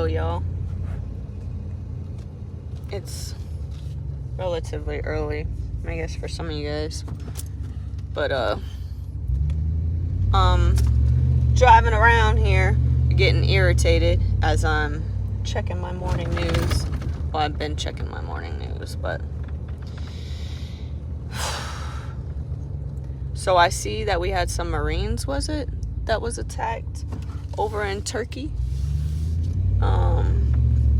y'all. It's relatively early, I guess, for some of you guys. But, driving around here, getting irritated as I'm checking my morning news. Well, I've been checking my morning news, but... So I see that we had some Marines, was it? That was attacked over in Turkey.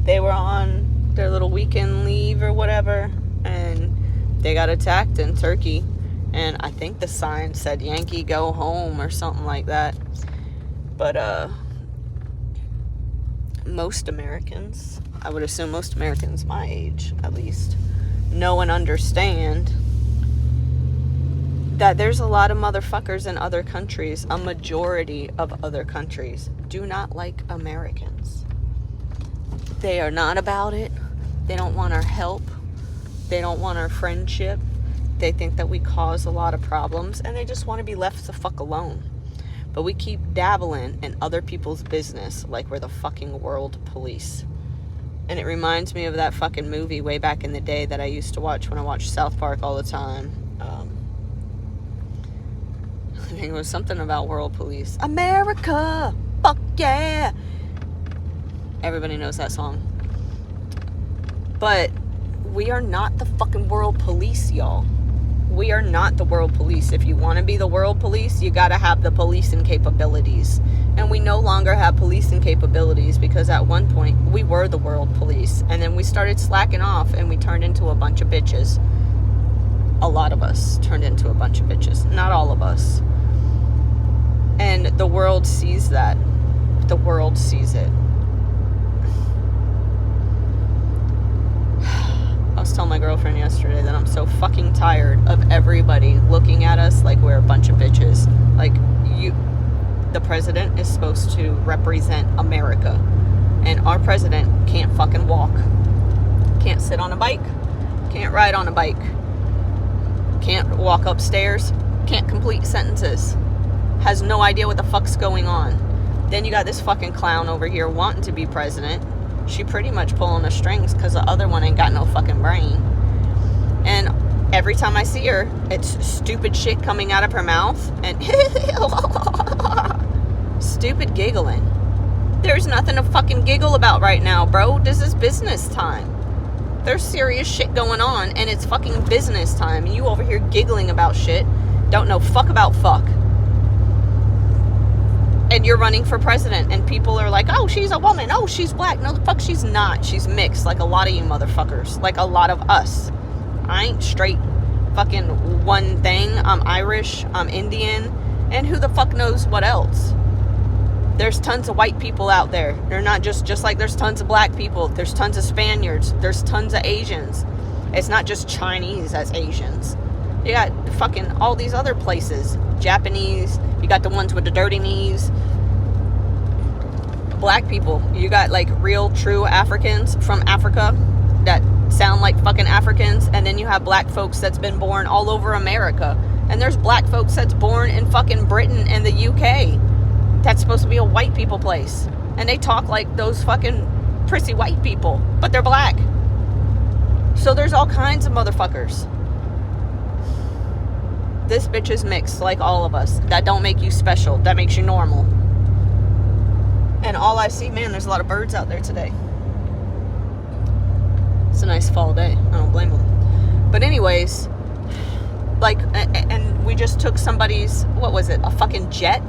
They were on their little weekend leave or whatever, and they got attacked in Turkey. And I think the sign said Yankee go home or something like that. But most Americans, I would assume most Americans my age at least, know and understand that there's a lot of motherfuckers in other countries, a majority of other countries, do not like Americans. They are not about it. They don't want our help. They don't want our friendship. They think that we cause a lot of problems, and they just want to be left the fuck alone. But we keep dabbling in other people's business like we're the fucking world police. And it reminds me of that fucking movie way back in the day that I used to watch when I watched South Park all the time. I think it was something about world police. America! Fuck yeah! Everybody knows that song. But we are not the fucking world police, y'all. We are not the world police. If you want to be the world police, you gotta have the policing capabilities. And we no longer have policing capabilities because at one point we were the world police. And then we started slacking off and we turned into a bunch of bitches. A lot of us turned into a bunch of bitches. Not all of us. And the world sees that. The world sees it. I was telling my girlfriend yesterday that I'm so fucking tired of everybody looking at us like we're a bunch of bitches. Like, the president is supposed to represent America. And our president can't fucking walk. Can't sit on a bike. Can't ride on a bike. Can't walk upstairs. Can't complete sentences. Has no idea what the fuck's going on. Then you got this fucking clown over here wanting to be president. She pretty much pulling the strings because the other one ain't got no fucking brain. And every time I see her, it's stupid shit coming out of her mouth and stupid giggling. There's nothing to fucking giggle about right now, bro. This is business time. There's serious shit going on and it's fucking business time. And you over here giggling about shit. Don't know fuck about fuck. And you're running for president, and people are like, oh, she's a woman, oh, she's black. No, the fuck she's not. She's mixed, like a lot of you motherfuckers. Like a lot of us. I ain't straight fucking one thing. I'm Irish, I'm Indian, and who the fuck knows what else? There's tons of white people out there. They're not just like there's tons of black people. There's tons of Spaniards. There's tons of Asians. It's not just Chinese as Asians. You got fucking all these other places. Japanese. You got the ones with the dirty knees. Black people. You got like real true Africans from Africa that sound like fucking Africans. And then you have black folks that's been born all over America. And there's black folks that's born in fucking Britain and the UK. That's supposed to be a white people place. And they talk like those fucking prissy white people. But they're black. So there's all kinds of motherfuckers. This bitch is mixed like all of us. That don't make you special. That makes you normal. And all I see, man, there's a lot of birds out there today. It's a nice fall day. I don't blame them. But anyways, like, and we just took somebody's, what was it, a fucking jet?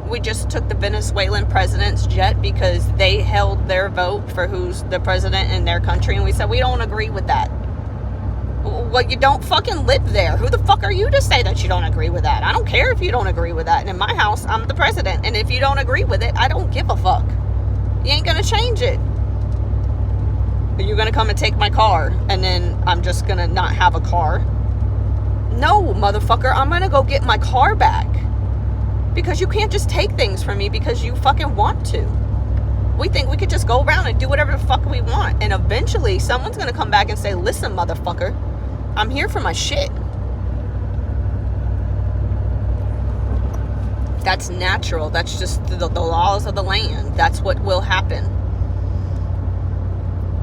We just took the Venezuelan president's jet because they held their vote for who's the president in their country. And we said, we don't agree with that. Well, you don't fucking live there. Who the fuck are you to say that you don't agree with that? I don't care if you don't agree with that. And in my house, I'm the president. And if you don't agree with it, I don't give a fuck. You ain't gonna change it. You're gonna come and take my car, and then I'm just gonna not have a car. No, motherfucker, I'm gonna go get my car back. Because you can't just take things from me because you fucking want to. We think we could just go around and do whatever the fuck we want. And eventually, someone's gonna come back and say, listen, motherfucker, I'm here for my shit. That's natural. That's just the laws of the land. That's what will happen.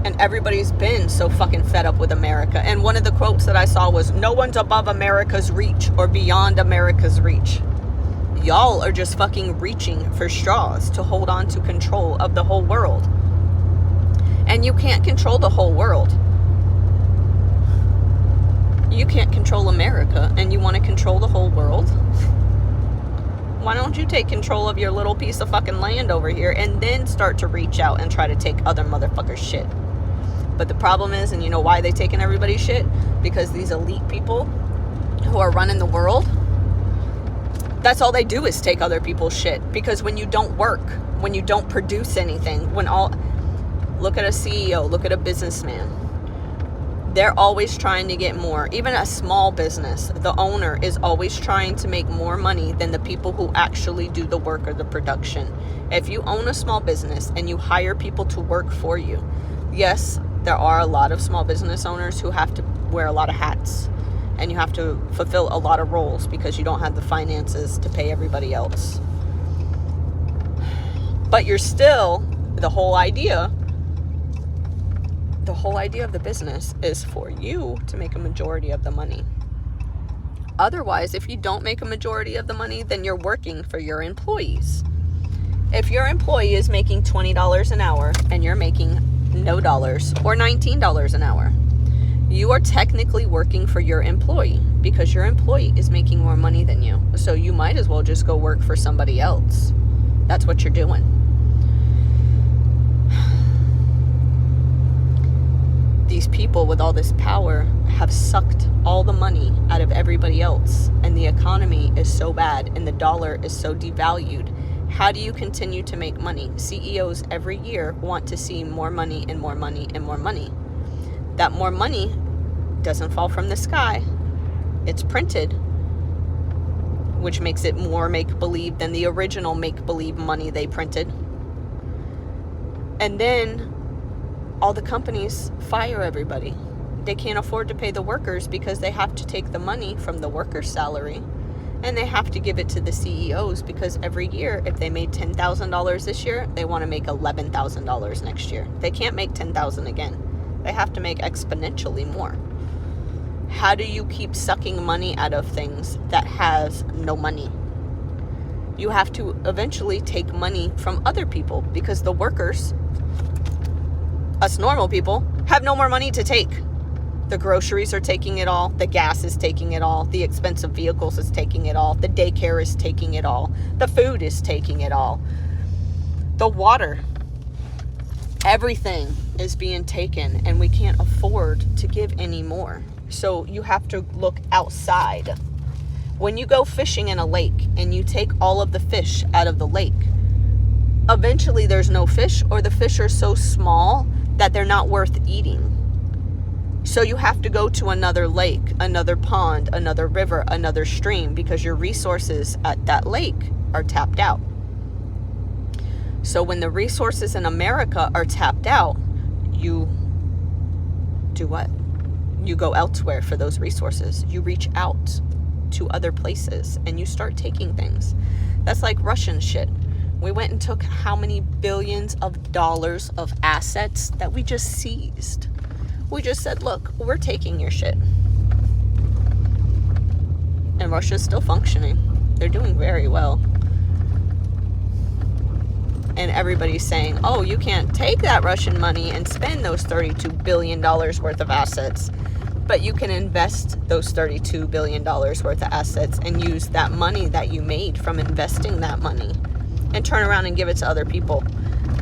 And everybody's been so fucking fed up with America. And one of the quotes that I saw was, no one's above America's reach or beyond America's reach. Y'all are just fucking reaching for straws to hold on to control of the whole world. And you can't control the whole world. You can't control America, and you want to control the whole world? Why don't you take control of your little piece of fucking land over here and then start to reach out and try to take other motherfuckers' shit? But the problem is, and you know why they taking everybody's shit? Because these elite people who are running the world, that's all they do is take other people's shit. Because when you don't work, when you don't produce anything, look at a CEO, look at a businessman. They're always trying to get more. Even a small business, the owner is always trying to make more money than the people who actually do the work or the production. If you own a small business and you hire people to work for you, yes, there are a lot of small business owners who have to wear a lot of hats, and you have to fulfill a lot of roles because you don't have the finances to pay everybody else. But you're still, the whole idea of the business is for you to make a majority of the money. Otherwise, if you don't make a majority of the money, then you're working for your employees. If your employee is making $20 an hour and you're making no dollars or $19 an hour, you are technically working for your employee because your employee is making more money than you. So you might as well just go work for somebody else. That's what you're doing. These people with all this power have sucked all the money out of everybody else, and the economy is so bad and the dollar is so devalued. How do you continue to make money? CEOs every year want to see more money and more money and more money. That more money doesn't fall from the sky. It's printed, which makes it more make-believe than the original make-believe money they printed. And then all the companies fire everybody. They can't afford to pay the workers because they have to take the money from the workers' salary and they have to give it to the CEOs because every year, if they made $10,000 this year, they want to make $11,000 next year. They can't make $10,000 again. They have to make exponentially more. How do you keep sucking money out of things that has no money? You have to eventually take money from other people because the workers, us normal people, have no more money to take. The groceries are taking it all. The gas is taking it all. The expensive vehicles is taking it all. The daycare is taking it all. The food is taking it all. The water. Everything is being taken, and we can't afford to give any more. So you have to look outside. When you go fishing in a lake and you take all of the fish out of the lake, eventually there's no fish, or the fish are so small that they're not worth eating. So you have to go to another lake, another pond, another river, another stream, because your resources at that lake are tapped out. So when the resources in America are tapped out, you do what? You go elsewhere for those resources. You reach out to other places and you start taking things. That's like Russian shit. We went and took how many billions of dollars of assets that we just seized. We just said, look, we're taking your shit. And Russia's still functioning. They're doing very well. And everybody's saying, oh, you can't take that Russian money and spend those $32 billion worth of assets. But you can invest those $32 billion worth of assets and use that money that you made from investing that money and turn around and give it to other people.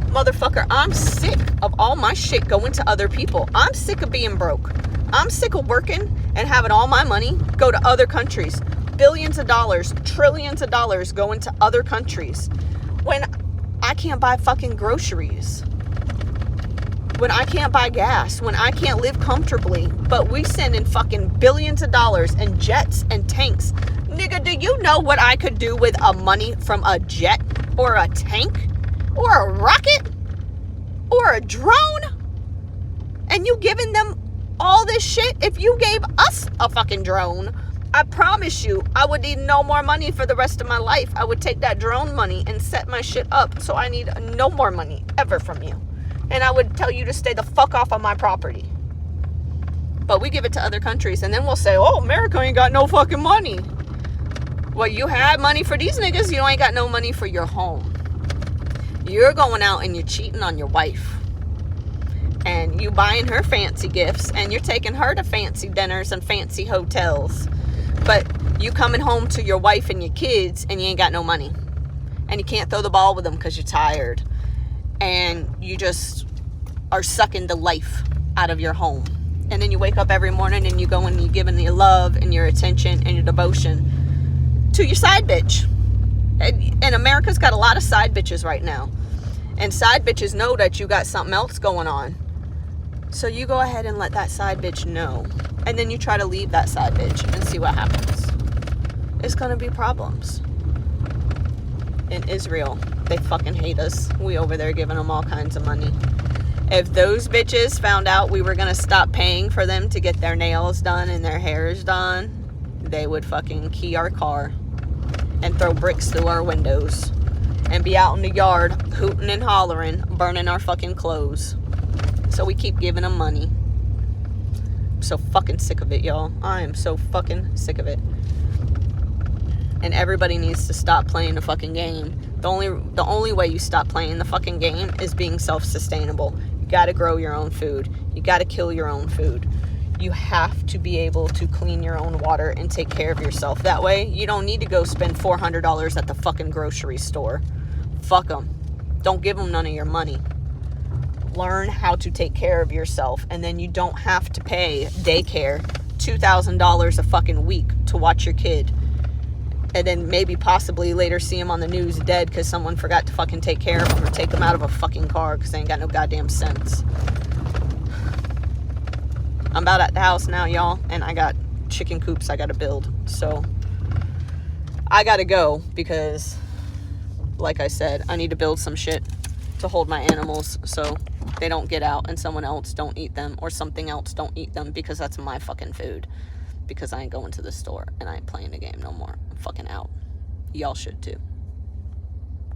Motherfucker, I'm sick of all my shit going to other people. I'm sick of being broke. I'm sick of working and having all my money go to other countries. Billions of dollars, trillions of dollars going to other countries. When I can't buy fucking groceries. When I can't buy gas. When I can't live comfortably. But we send in fucking billions of dollars and jets and tanks. Nigga, do you know what I could do with money from a jet or a tank or a rocket or a drone? And you giving them all this shit? If you gave us a fucking drone, I promise you, I would need no more money for the rest of my life. I would take that drone money and set my shit up. So I need no more money ever from you. And I would tell you to stay the fuck off of my property. But we give it to other countries, and then we'll say, oh, America ain't got no fucking money. Well, you have money for these niggas, you ain't got no money for your home. You're going out and you're cheating on your wife. And you buying her fancy gifts, and you're taking her to fancy dinners and fancy hotels. But you coming home to your wife and your kids, and you ain't got no money. And you can't throw the ball with them because you're tired. And you just are sucking the life out of your home. And then you wake up every morning and you go and you're giving your love and your attention and your devotion to your side bitch. And America's got a lot of side bitches right now. And side bitches know that you got something else going on. So you go ahead and let that side bitch know. And then you try to leave that side bitch and see what happens. It's going to be problems. In Israel, they fucking hate us. We over there giving them all kinds of money. If those bitches found out we were going to stop paying for them to get their nails done and their hairs done, they would fucking key our car and throw bricks through our windows and be out in the yard hooting and hollering, burning our fucking clothes. So we keep giving them money. I'm so fucking sick of it, y'all. I am so fucking sick of it. And everybody needs to stop playing the fucking game. The only way you stop playing the fucking game is being self-sustainable. You gotta grow your own food. You gotta kill your own food. You have to be able to clean your own water and take care of yourself. That way, you don't need to go spend $400 at the fucking grocery store. Fuck them. Don't give them none of your money. Learn how to take care of yourself, and then you don't have to pay daycare $2,000 a fucking week to watch your kid. And then maybe possibly later see him on the news dead because someone forgot to fucking take care of him or take him out of a fucking car because they ain't got no goddamn sense. I'm about at the house now, y'all, and I got chicken coops I gotta build. So I gotta go because, like I said, I need to build some shit to hold my animals so they don't get out and someone else don't eat them or something else don't eat them because that's my fucking food. Because I ain't going to the store and I ain't playing the game no more. I'm fucking out. Y'all should too.